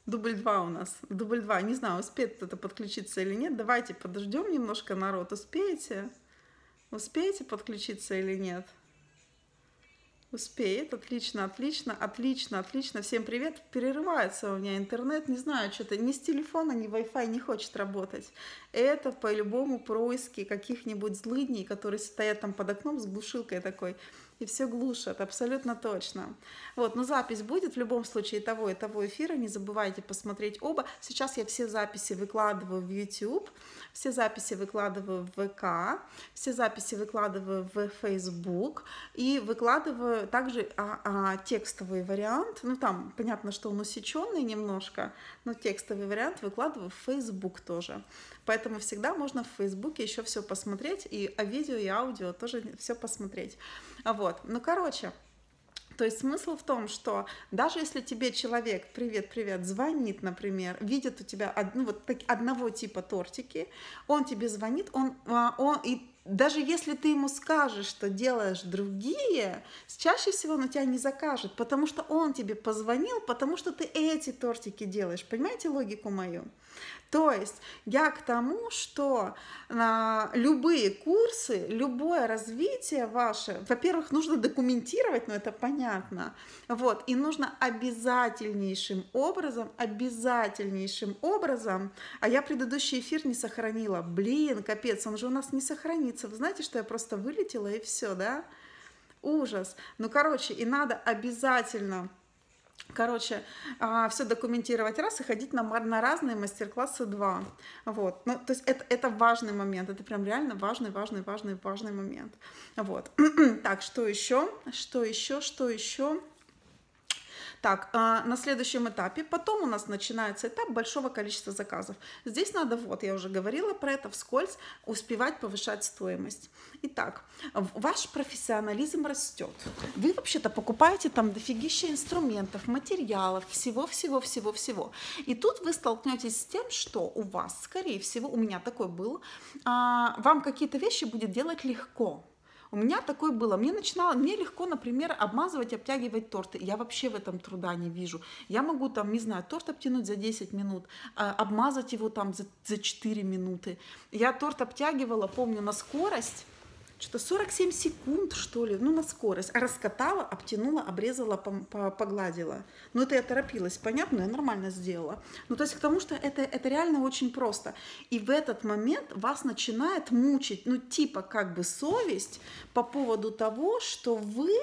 Дубль 2 у нас. Дубль 2. Не знаю, успеет кто-то подключиться или нет. Давайте подождем немножко, народ. Успеете? Успеете подключиться или нет? Успеет. Отлично, отлично, отлично, отлично. Всем привет. Перерывается у меня интернет. Не знаю, что-то ни с телефона, ни Wi-Fi не хочет работать. Это по-любому происки каких-нибудь злыдней, которые стоят там под окном с глушилкой такой. И все глушат, абсолютно точно. Вот, но запись будет в любом случае и того эфира. Не забывайте посмотреть оба. Сейчас я все записи выкладываю в YouTube, все записи выкладываю в ВК, все записи выкладываю в Facebook и выкладываю также текстовый вариант. Ну, там, понятно, что он усеченный немножко, но текстовый вариант выкладываю в Facebook тоже. Поэтому всегда можно в Фейсбуке еще все посмотреть, и видео, и аудио тоже все посмотреть. Вот, ну, короче, то есть смысл в том, что даже если тебе человек, привет, звонит, например, видит у тебя одного типа тортики, он тебе звонит, и даже если ты ему скажешь, что делаешь другие, чаще всего он у тебя не закажет, потому что он тебе позвонил, потому что ты эти тортики делаешь. Понимаете логику мою? То есть я к тому, что любые курсы, любое развитие ваше, во-первых, нужно документировать, но это понятно, вот, и нужно обязательнейшим образом, а я предыдущий эфир не сохранила, блин, капец, он же у нас не сохранится, вы знаете, что я просто вылетела и все, да, ужас, ну, короче, и надо обязательно... все документировать раз и ходить на разные мастер-классы 2. Вот. Ну, то есть это важный момент, это прям реально важный момент. Вот. Так, что еще? Так, на следующем этапе, потом у нас начинается этап большого количества заказов. Здесь надо, вот, я уже говорила про это вскользь, успевать повышать стоимость. Итак, ваш профессионализм растет. Вы вообще-то покупаете там дофигища инструментов, материалов, всего. И тут вы столкнетесь с тем, что у вас, скорее всего, у меня такой был, вам какие-то вещи будет делать легко. У меня такое было. Мне легко, например, обмазывать, обтягивать торты. Я вообще в этом труда не вижу. Я могу там, не знаю, торт обтянуть за 10 минут, обмазать его там за 4 минуты. Я торт обтягивала, помню, на скорость, что-то 47 секунд, что ли, ну, на скорость. А раскатала, обтянула, обрезала, погладила. Ну, это я торопилась, понятно, я нормально сделала. Ну, то есть к тому, что это реально очень просто. И в этот момент вас начинает мучить, ну, типа как бы совесть по поводу того, что вы,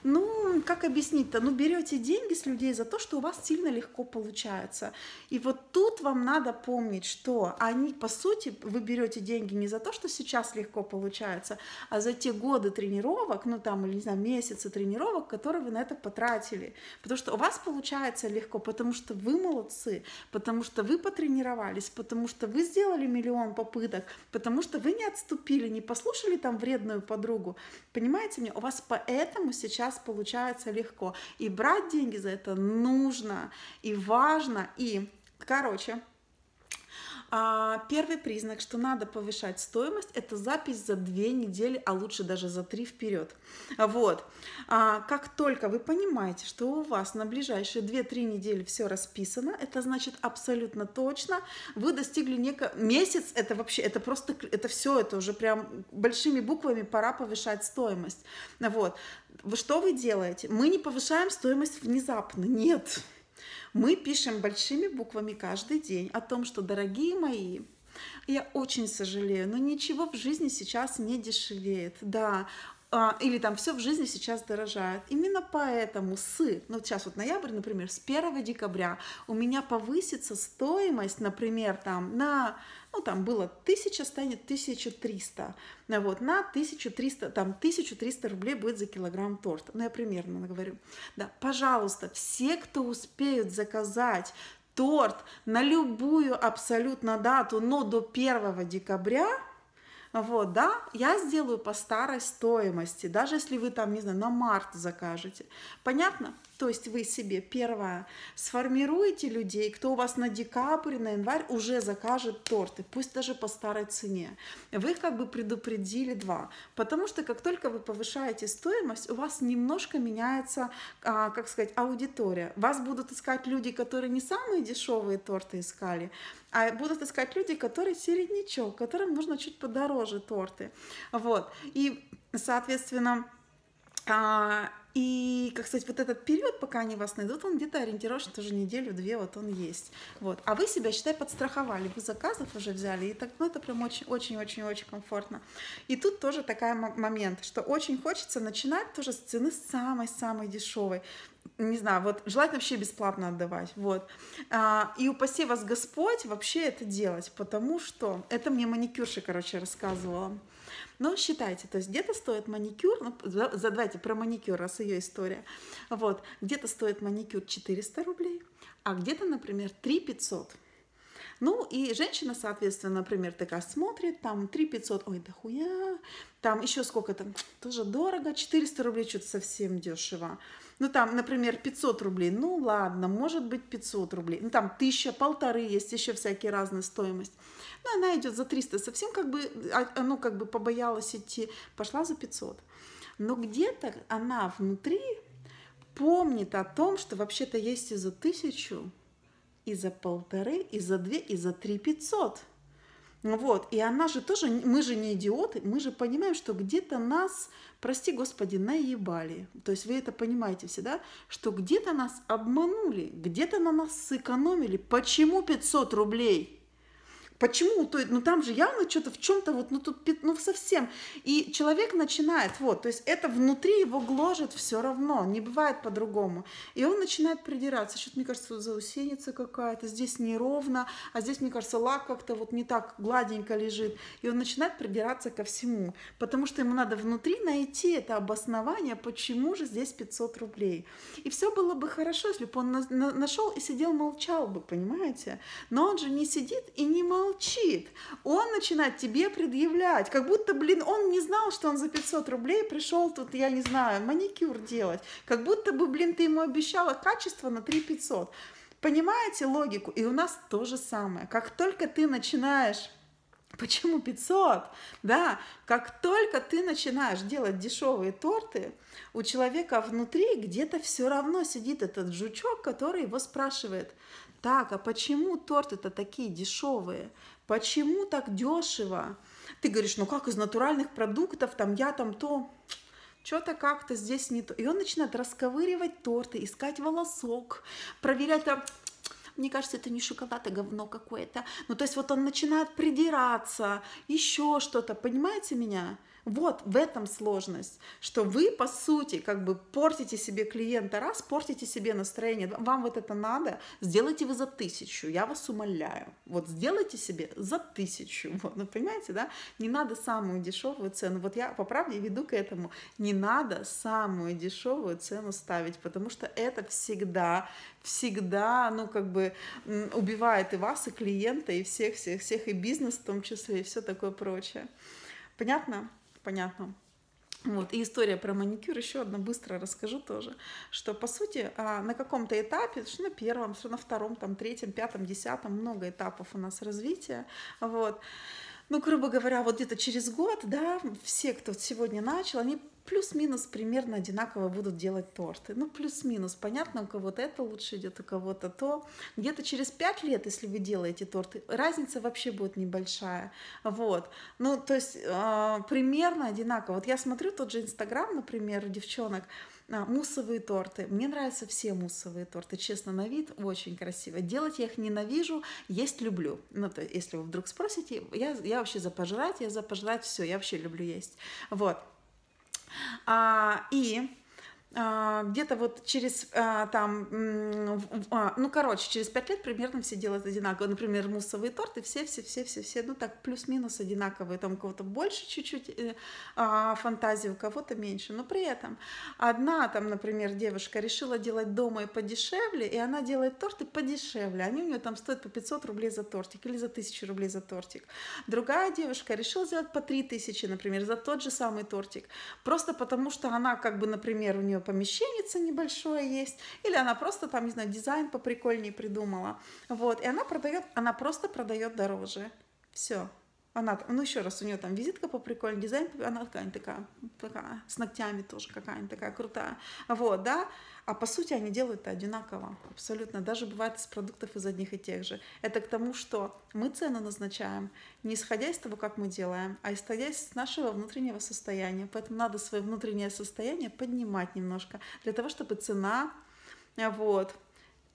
ну, как объяснить-то, ну, берете деньги с людей за то, что у вас сильно легко получается. И вот тут вам надо помнить, что они, по сути, вы берете деньги не за то, что сейчас легко получается, а за те годы тренировок, ну там, или не знаю, месяцы тренировок, которые вы на это потратили. Потому что у вас получается легко, потому что вы молодцы, потому что вы потренировались, потому что вы сделали миллион попыток, потому что вы не отступили, не послушали там вредную подругу. Понимаете меня? У вас поэтому сейчас получается легко. И брать деньги за это нужно, и важно, и, короче... Первый признак, что надо повышать стоимость, это запись за 2 недели, а лучше даже за 3 вперед. Вот. Как только вы понимаете, что у вас на ближайшие 2-3 недели все расписано, это значит абсолютно точно, вы достигли месяц, это вообще, это просто, это все, это уже прям большими буквами пора повышать стоимость. Вот. Что вы делаете? Мы не повышаем стоимость внезапно, нет. Мы пишем большими буквами каждый день о том, что, дорогие мои, я очень сожалею, но ничего в жизни сейчас не дешевеет, да, или там все в жизни сейчас дорожает. Именно поэтому ну сейчас вот ноябрь, например, с 1 декабря у меня повысится стоимость, например, там ну там было 1000, станет 1300, вот, на 1300, там 1300 рублей будет за килограмм торта, ну я примерно говорю, да, пожалуйста, все, кто успеют заказать торт на любую абсолютно дату, но до 1 декабря, вот, да, я сделаю по старой стоимости, даже если вы там, не знаю, на март закажете. Понятно? То есть вы себе, первое, сформируете людей, кто у вас на декабрь, на январь уже закажет торты, пусть даже по старой цене. Вы их как бы предупредили, два. Потому что как только вы повышаете стоимость, у вас немножко меняется, как сказать, аудитория. Вас будут искать люди, которые не самые дешевые торты искали, а будут искать люди, которые середнячок, которым нужно чуть подороже торты. Вот. И, соответственно, и, как сказать, вот этот период, пока они вас найдут, он где-то ориентировочно тоже неделю-две, вот он есть. Вот. А вы себя, считай, подстраховали, вы заказов уже взяли, и так, ну, это прям очень-очень-очень комфортно. И тут тоже такой момент, что очень хочется начинать тоже с цены самой-самой дешевой. Не знаю, вот желательно вообще бесплатно отдавать, вот. И упаси вас Господь вообще это делать, потому что это мне маникюрша, короче, рассказывала. Но считайте, то есть где-то стоит маникюр, ну, давайте про маникюр, раз ее история, вот, где-то стоит маникюр 400 рублей, а где-то, например, 3 500. Ну, и женщина, соответственно, например, такая смотрит, там 3 500, ой, да хуя, там еще сколько-то, тоже дорого, 400 рублей, что-то совсем дешево. Ну, там, например, 500 рублей, ну, ладно, может быть 500 рублей, ну, там 1000, 1500, есть еще всякие разные стоимость. Но она идет за 300, совсем как бы, ну, как бы побоялась идти, пошла за 500. Но где-то она внутри помнит о том, что вообще-то есть и за 1000, и за 1500, и за 2, и за 3 500. Вот, и она же тоже, мы же не идиоты, мы же понимаем, что где-то нас, прости господи, наебали. То есть вы это понимаете все, да? Что где-то нас обманули, где-то на нас сэкономили. Почему 500 рублей? Почему? То есть, ну там же явно что-то в чем-то вот, ну тут, ну совсем. И человек начинает, вот, то есть это внутри его гложет все равно, не бывает по-другому. И он начинает придираться, что-то, мне кажется, заусеница какая-то, здесь неровно, а здесь, мне кажется, лак как-то вот не так гладенько лежит. И он начинает придираться ко всему, потому что ему надо внутри найти это обоснование, почему же здесь 500 рублей. И все было бы хорошо, если бы он нашел и сидел, молчал бы, понимаете? Но он же не сидит и не молчит. Он начинает тебе предъявлять, как будто, блин, он не знал, что он за 500 рублей пришел тут, я не знаю, маникюр делать. Как будто бы, блин, ты ему обещала качество на 3 500. Понимаете логику? И у нас то же самое. Как только ты начинаешь... Почему 500? Да, как только ты начинаешь делать дешевые торты, у человека внутри где-то все равно сидит этот жучок, который его спрашивает: так, а почему торты-то такие дешевые? Почему так дешево? Ты говоришь, ну как из натуральных продуктов, там я там то, что-то как-то здесь не то. И он начинает расковыривать торты, искать волосок, проверять там... Мне кажется, это не шоколад, а говно какое-то. Ну, то есть вот он начинает придираться, еще что-то, понимаете меня? Вот в этом сложность, что вы, по сути, как бы портите себе клиента раз, портите себе настроение. Вам вот это надо, сделайте вы за 1000, я вас умоляю. Вот сделайте себе за 1000. Вот, ну, понимаете, да? Не надо самую дешевую цену. Вот я по правде веду к этому. Не надо самую дешевую цену ставить, потому что это всегда, ну, как бы убивает и вас, и клиента, и всех, и бизнес в том числе, и все такое прочее. Понятно? Понятно. Вот, и история про маникюр еще одна быстро расскажу тоже, что, по сути, на каком-то этапе, что на первом, что на втором, там, третьем, пятом, десятом, много этапов у нас развития, вот. Ну, грубо говоря, вот где-то через год, да, все, кто сегодня начал, они плюс-минус примерно одинаково будут делать торты. Ну, плюс-минус. Понятно, у кого-то это лучше идет, у кого-то то. Где-то через 5 лет, если вы делаете торты, разница вообще будет небольшая. Вот. Ну, то есть примерно одинаково. Вот я смотрю тот же Инстаграм, например, у девчонок, муссовые торты. Мне нравятся все муссовые торты, честно, на вид очень красиво. Делать я их ненавижу, есть люблю. Ну, то есть, если вы вдруг спросите, я вообще за пожрать все, я вообще люблю есть. Вот. Где-то вот через ну, короче, через 5 лет примерно все делают одинаково. Например, муссовые торты все, ну, так, плюс-минус одинаковые. Там у кого-то больше чуть-чуть фантазии, у кого-то меньше. Но при этом одна, там, например, девушка решила делать дома и подешевле, и она делает торты подешевле. Они у нее там стоят по 500 рублей за тортик или за 1000 рублей за тортик. Другая девушка решила сделать по 3000, например, за тот же самый тортик. Просто потому, что она, как бы, например, у нее нее помещенница небольшое есть, или она просто там, не знаю, дизайн поприкольнее придумала. Вот, и она просто продает дороже. Все. Она, ну еще раз, у нее там визитка по прикольному, дизайн, она такая, с ногтями тоже какая-нибудь такая крутая. Вот, да. А по сути они делают-то одинаково, абсолютно. Даже бывает из продуктов из одних и тех же. Это к тому, что мы цену назначаем не исходя из того, как мы делаем, а исходя из нашего внутреннего состояния. Поэтому надо свое внутреннее состояние поднимать немножко, для того, чтобы цена, вот,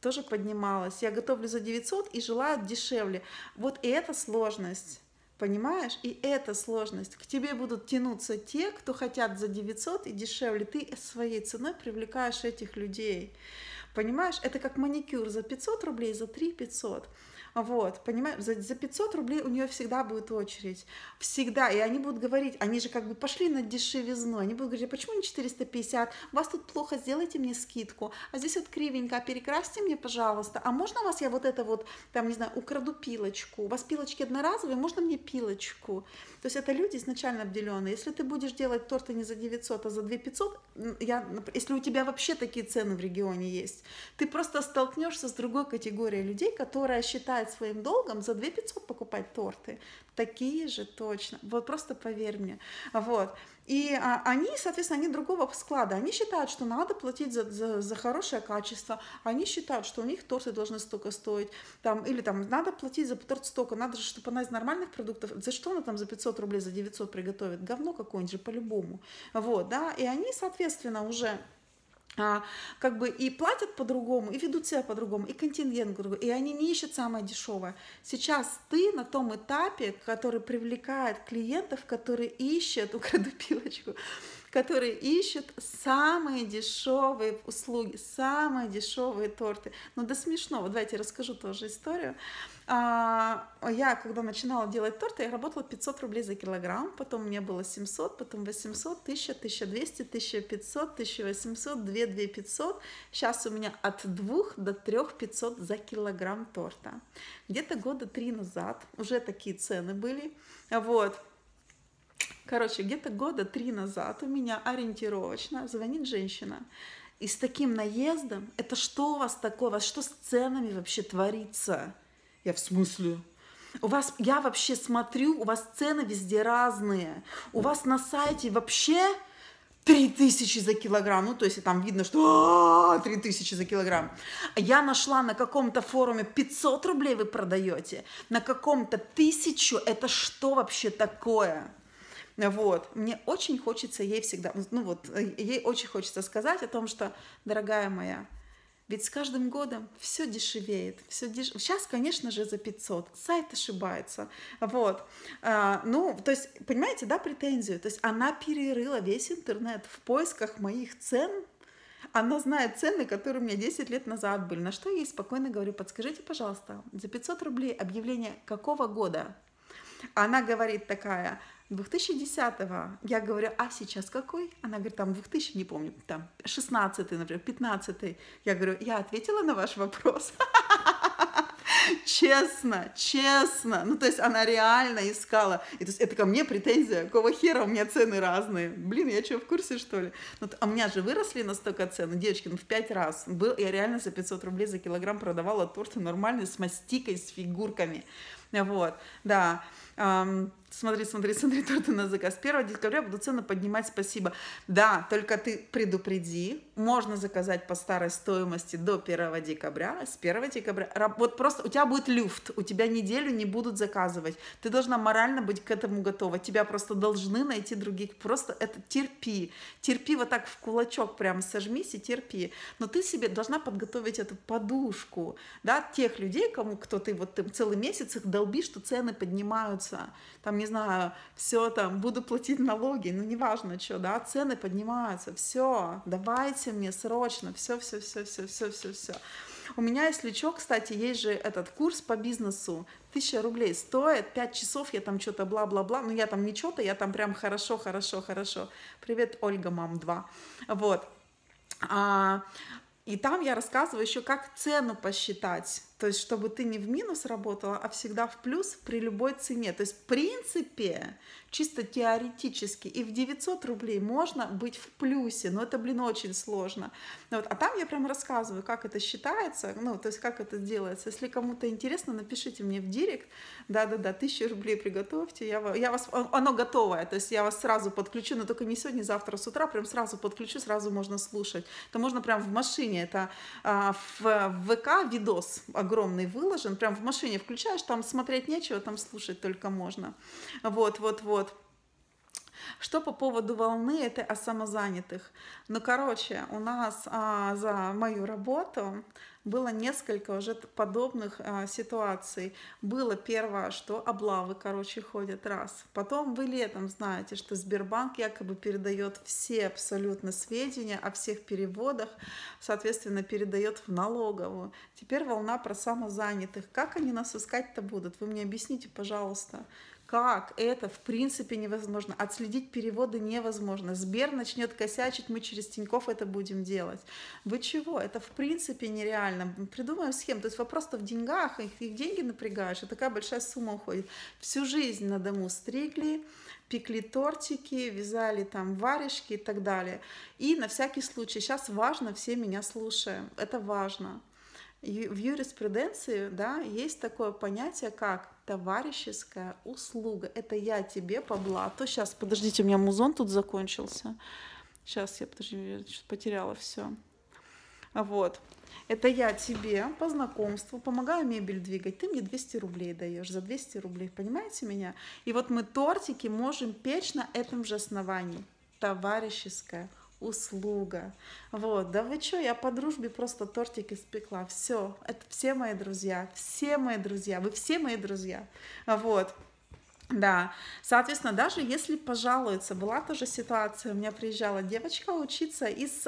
тоже поднималась. Я готовлю за 900 и желаю дешевле. Вот и это сложность. Понимаешь? И это сложность. К тебе будут тянуться те, кто хотят за 900 и дешевле. Ты своей ценой привлекаешь этих людей. Понимаешь? Это как маникюр за 500 рублей, за 3 500. Вот, понимаешь, за 500 рублей у нее всегда будет очередь. Всегда. И они будут говорить, они же как бы пошли на дешевизну. Они будут говорить, а почему не 450? У вас тут плохо, сделайте мне скидку. А здесь вот кривенько, перекрасьте мне, пожалуйста. А можно у вас я вот это вот, там, не знаю, украду пилочку? У вас пилочки одноразовые, можно мне пилочку? То есть это люди изначально обделенные. Если ты будешь делать торты не за 900, а за 2 500, если у тебя вообще такие цены в регионе есть, ты просто столкнешься с другой категорией людей, которая считает своим долгом за 2 500 покупать торты. Такие же точно. Вот просто поверь мне. Вот. И они, соответственно, они другого склада. Они считают, что надо платить за хорошее качество. Они считают, что у них торты должны столько стоить. Там, или там надо платить за торт столько. Надо же, чтобы она из нормальных продуктов. За что она там за 500 рублей, за 900 приготовит? Говно какое-нибудь же по-любому. Вот, да. И они, соответственно, уже как бы и платят по-другому, и ведут себя по-другому, и контингент другой, и они не ищут самое дешевое. Сейчас ты на том этапе, который привлекает клиентов, которые ищут, украду пилочку, которые ищут самые дешевые услуги, самые дешевые торты. Ну, до смешного. Давайте я расскажу тоже историю. Я, когда начинала делать торты, я работала 500 рублей за килограмм, потом у меня было 700, потом 800, 1000, 1200, 1500, 1800, 2, 2500. Сейчас у меня от 2 до 3 500 за килограмм торта. Где-то года 3 назад уже такие цены были. Вот. Короче, где-то года 3 назад у меня ориентировочно звонит женщина. И с таким наездом, это что у вас такое, у вас что с ценами вообще творится? Я в смысле? Я вообще смотрю, у вас цены везде разные. У вас на сайте вообще 3000 за килограмм. Ну, то есть там видно, что 3000 за килограмм. Я нашла на каком-то форуме 500 рублей вы продаете. На каком-то 1000. Это что вообще такое? Вот, мне очень хочется ей всегда, ей очень хочется сказать о том, что, дорогая моя, ведь с каждым годом все дешевеет, сейчас, конечно же, за 500, сайт ошибается, вот, то есть, понимаете, да, претензию, то есть она перерыла весь интернет в поисках моих цен. Она знает цены, которые у меня 10 лет назад были, на что я ей спокойно говорю, подскажите, пожалуйста, за 500 рублей объявление какого года? Она говорит такая, 2010-го. Я говорю, а сейчас какой? Она говорит, там 2000, не помню, там 16-й, например, 15-й. Я говорю, я ответила на ваш вопрос. Честно, честно. Ну, то есть она реально искала. И, то есть, это ко мне претензия, какого хера у меня цены разные. Блин, я что, в курсе, что ли? А у меня же выросли настолько цены, девочки, в 5 раз. Я реально за 500 рублей за килограмм продавала торты нормальные, с мастикой, с фигурками. Вот, да. Смотри, торты на заказ. С 1 декабря буду цены поднимать, спасибо. Да, только ты предупреди, можно заказать по старой стоимости до 1 декабря, с 1 декабря, вот просто у тебя будет люфт, у тебя неделю не будут заказывать. Ты должна морально быть к этому готова, тебя просто должны найти других, просто это терпи вот так в кулачок прям сожмись и терпи. Но ты себе должна подготовить эту подушку, да, тех людей, кто ты целый месяц их долбишь, что цены поднимаются, там, не знаю, все там, буду платить налоги, ну, неважно, что, да, цены поднимаются, все, давайте мне срочно, все. У меня, если что, кстати, есть же этот курс по бизнесу, 1000 рублей стоит, 5 часов я там что-то бла-бла-бла, ну, я там не что-то, я там прям хорошо. Привет, Ольга, мам 2. Вот. И там я рассказываю еще, как цену посчитать. То есть, чтобы ты не в минус работала, а всегда в плюс при любой цене. То есть, в принципе, чисто теоретически и в 900 рублей можно быть в плюсе, но это, блин, очень сложно. Вот. А там я прям рассказываю, как это считается, ну, то есть, как это делается. Если кому-то интересно, напишите мне в директ, да-да-да, 1000 рублей приготовьте, я вас, оно готовое, то есть, я вас сразу подключу, но только не сегодня, завтра с утра, прям сразу подключу, сразу можно слушать. Это можно прям в машине, это в ВК видос огромный выложен, прям в машине включаешь, там смотреть нечего, там слушать только можно. Вот. Что по поводу волны этой о самозанятых? Ну, короче, у нас за мою работу было несколько уже подобных ситуаций. Было первое, что облавы, короче, ходят раз. Потом вы летом знаете, что Сбербанк якобы передает все абсолютно сведения о всех переводах, соответственно, передает в налоговую. Теперь волна про самозанятых. Как они нас искать-то будут? Вы мне объясните, пожалуйста. Как это в принципе невозможно? Отследить переводы невозможно. Сбер начнет косячить, мы через Тинькофф это будем делать. Вы чего? Это в принципе нереально. Придумаем схему. То есть вопрос-то в деньгах, их деньги напрягаешь, и такая большая сумма уходит. Всю жизнь на дому стригли, пекли тортики, вязали там варежки и так далее. И на всякий случай, сейчас важно, все меня слушаем. Это важно. В юриспруденции, да, есть такое понятие, как товарищеская услуга. Это я тебе по блату. Сейчас, подождите, у меня музон тут закончился. Сейчас, я что-то потеряла все. Вот. Это я тебе по знакомству помогаю мебель двигать. Ты мне 200 рублей даешь за 200 рублей. Понимаете меня? И вот мы тортики можем печь на этом же основании. Товарищеская услуга. Вот, да вы что, я по дружбе просто тортик испекла. Все, это все мои друзья, вы все мои друзья. Вот. Да, соответственно, даже если пожалуются, была тоже ситуация, у меня приезжала девочка учиться из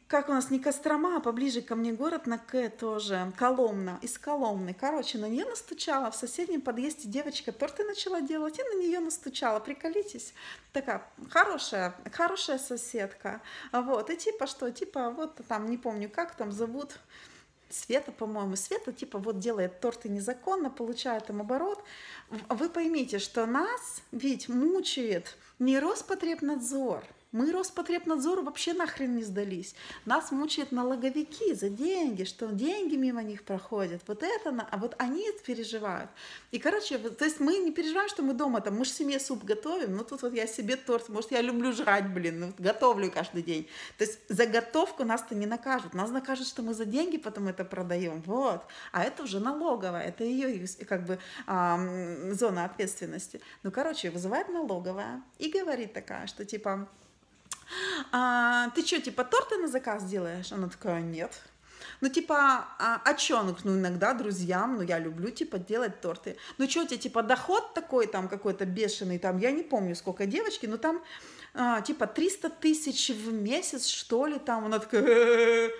как у нас не Кострома, а поближе ко мне город на К тоже, Коломна, из Коломны. Короче, на нее настучала, в соседнем подъезде девочка торты начала делать, и на нее настучала, приколитесь. Такая хорошая соседка. Вот, и типа что, типа вот там, не помню, как там зовут, Света, по-моему, Света, типа вот делает торты незаконно, получает там оборот. Вы поймите, что нас ведь мучает не Роспотребнадзор. Мы Роспотребнадзору вообще нахрен не сдались. Нас мучают налоговики за деньги, что деньги мимо них проходят. Вот это, а вот они переживают. И, короче, то есть мы не переживаем, что мы дома, там, мы же семье суп готовим, но тут вот я себе торт, может, я люблю жрать, блин, ну, готовлю каждый день. То есть за готовку нас-то не накажут. Нас накажут, что мы за деньги потом это продаем. Вот. А это уже налоговая, это ее как бы зона ответственности. Ну, короче, вызывает налоговая и говорит такая, что типа... ты что, типа, торты на заказ делаешь? Она такая, нет. Ну, типа, а что? Ну, иногда друзьям, ну, я люблю, типа, делать торты. Ну, что у тебя, типа, доход такой там какой-то бешеный, там, я не помню, сколько девочки, но там, типа, 300 тысяч в месяц, что ли, там. Она такая,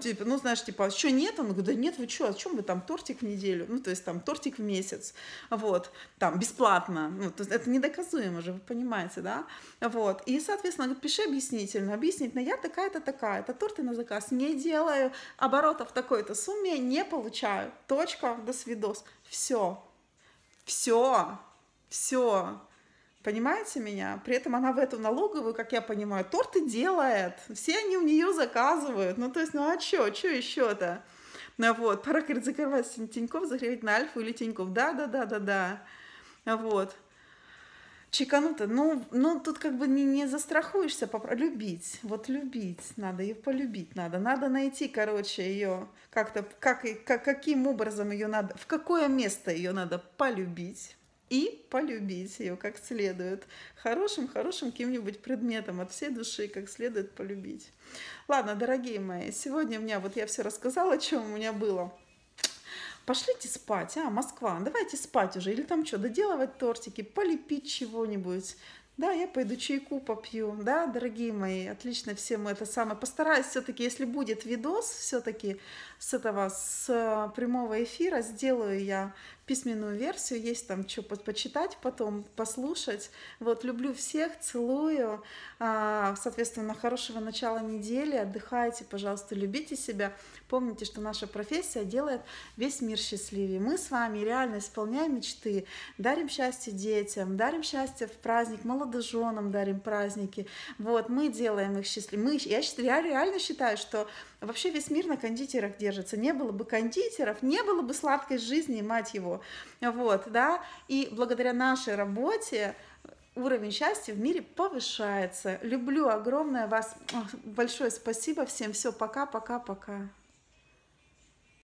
типа, ну, знаешь, типа, что, нет? Он говорит, да нет, вы что, о чем вы там, тортик в неделю? Ну, то есть, там, тортик в месяц, вот, там, бесплатно. Ну, то есть, это недоказуемо же, вы понимаете, да? Вот, и, соответственно, говорит, пиши объяснительно, я такая-то, такая-то, торты на заказ не делаю, оборотов такой-то сумме не получаю, точка, до свидос. Все. Понимаете меня? При этом она в эту налоговую, как я понимаю, торты делает. Все они у нее заказывают. Ну, то есть, ну а что еще-то? Ну вот, пора, говорит, закрывать Тинькофф, заходить на Альфу или Тинькофф. Да. Вот. Чекануто. Ну, тут как бы не застрахуешься, любить. Вот любить надо, ее полюбить надо. Надо найти, короче, ее как-то, каким образом ее надо, в какое место ее надо полюбить. И полюбить ее как следует. Хорошим каким-нибудь предметом от всей души как следует полюбить. Ладно, дорогие мои, сегодня у меня, вот я все рассказала, о чем у меня было. Пошлите спать, Москва, давайте спать уже. Или там что, доделывать тортики, полепить чего-нибудь. Да, я пойду чайку попью, да, дорогие мои, отлично всем это самое. Постараюсь все-таки, если будет видос, все-таки с прямого эфира сделаю я письменную версию, есть там что почитать потом, послушать. Вот, люблю всех, целую. Соответственно, хорошего начала недели, отдыхайте, пожалуйста, любите себя. Помните, что наша профессия делает весь мир счастливее. Мы с вами реально исполняем мечты, дарим счастье детям, дарим счастье в праздник, молодоженам дарим праздники. Вот, мы делаем их счастливыми. Я реально считаю, что вообще весь мир на кондитерах держится. Не было бы кондитеров, не было бы сладкой жизни, мать его. Вот, да. И благодаря нашей работе уровень счастья в мире повышается. Люблю огромное вас. Большое спасибо всем. Все, пока, пока, пока.